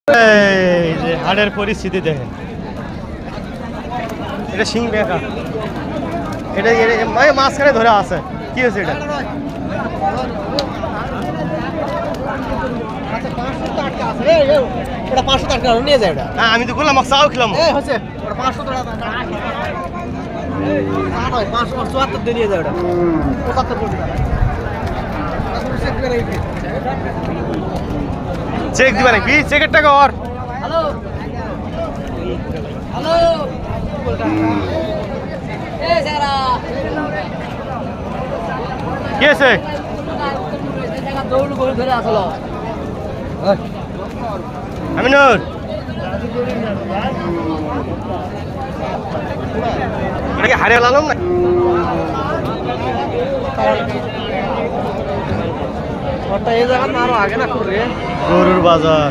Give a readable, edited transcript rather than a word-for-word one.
এই যে হাটের পরিস্থিতি দেখেন, এটা শিং বেকা, এটা মাঝখানে ধরে আছে। কি হয়েছে এটা? এটা 500 টাকা নিয়ে যায়। এটা হ্যাঁ আমি তো বললাম চাও খেলাম। এই হচ্ছে ওটা 500 টাকা না নয় 574 দিয়ে নিয়ে যায়। ওটা 75 কোটি টাকা চেক দিবা নাকি? চেকের টাকা ওর। হ্যালো হ্যালো এই সারা কি আছে? দৌড় করে ধরে আসলো আমিনুর, এটা কি হারিয়ে লালম না? ওটা এই জায়গা না আরো আগে না করে গরুর বাজার।